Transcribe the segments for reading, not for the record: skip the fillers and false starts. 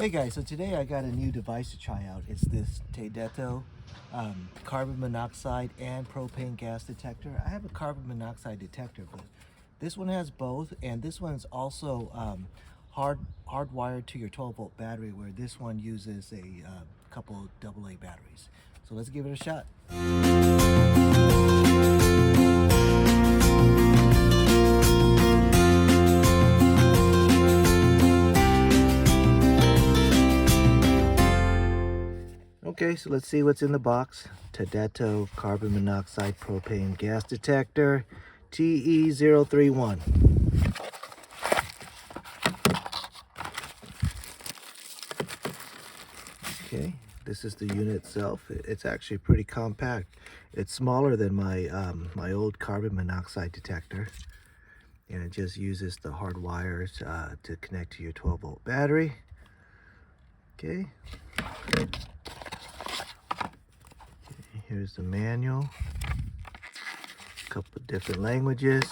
Hey guys, so today I got a new device to try out. It's this Tadeto carbon monoxide and propane gas detector. I have a carbon monoxide detector, but this one has both, and this one's also hardwired to your 12-volt battery, where this one uses a couple AA batteries. So let's give it a shot. Okay, so let's see what's in the box. Tadeto carbon monoxide propane gas detector, TE031. Okay, this is the unit itself. It's actually pretty compact. It's smaller than my old carbon monoxide detector, and it just uses the hard wires to connect to your 12-volt battery. Okay. Here's the manual. A couple of different languages.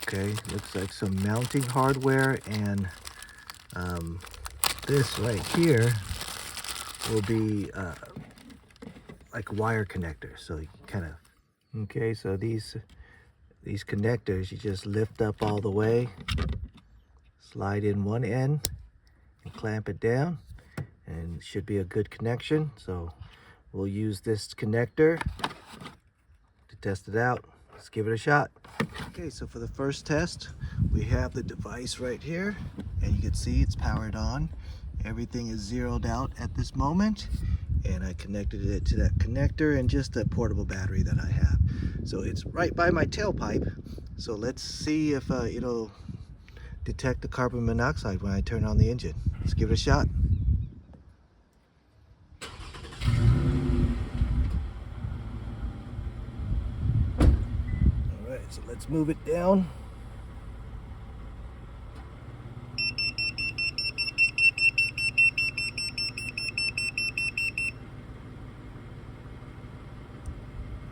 Okay, looks like some mounting hardware, and this right here will be like wire connectors. So you kind of, okay, so these connectors, you just lift up all the way, slide in one end and clamp it down, and it should be a good connection. So we'll use this connector to test it out. Let's give it a shot. Okay, so for the first test, we have the device right here, and you can see it's powered on. Everything is zeroed out at this moment, and I connected it to that connector and just a portable battery that I have. So it's right by my tailpipe. So let's see if it'll detect the carbon monoxide when I turn on the engine. Let's give it a shot. All right, so let's move it down.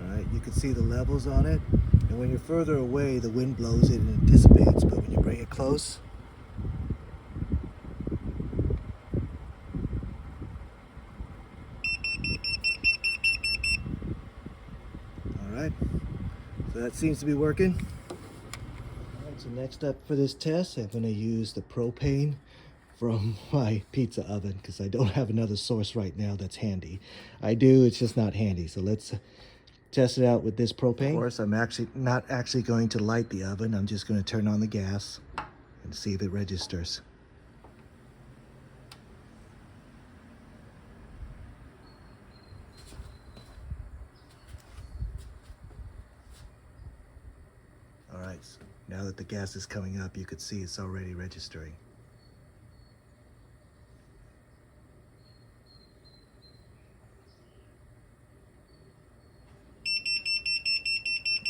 All right, you can see the levels on it. And when you're further away, the wind blows it and it dissipates. But when you bring it close, all right, so that seems to be working. All right, so next up for this test, I'm gonna use the propane from my pizza oven because I don't have another source right now that's handy. I do, it's just not handy. So let's test it out with this propane. Of course, I'm not actually going to light the oven. I'm just going to turn on the gas and see if it registers. All right, so now that the gas is coming up, you can see it's already registering.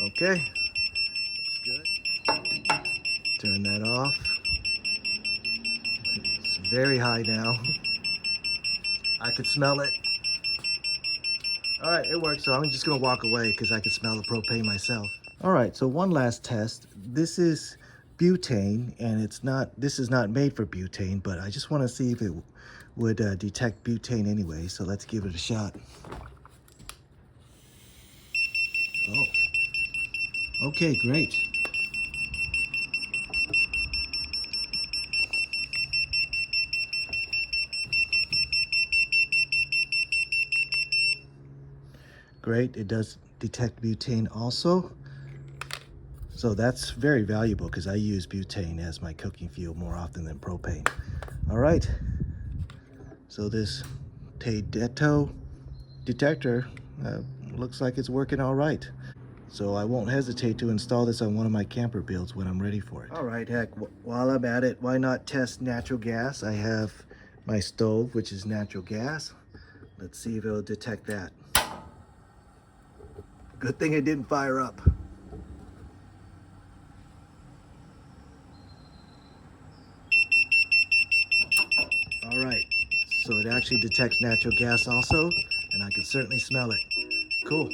Okay, looks good. Turn that off. It's very high now. I could smell it. All right, it works, so I'm just gonna walk away because I can smell the propane myself. All right, so one last test. This is butane, and this is not made for butane, but I just wanna see if it would detect butane anyway, so let's give it a shot. Oh, okay, great. Great, it does detect butane also. So that's very valuable because I use butane as my cooking fuel more often than propane. All right, so this Tadeto detector looks like it's working all right. So I won't hesitate to install this on one of my camper builds when I'm ready for it. All right, heck, while I'm at it, why not test natural gas? I have my stove, which is natural gas. Let's see if it'll detect that. Good thing it didn't fire up. All right, so it actually detects natural gas also, and I can certainly smell it. Cool.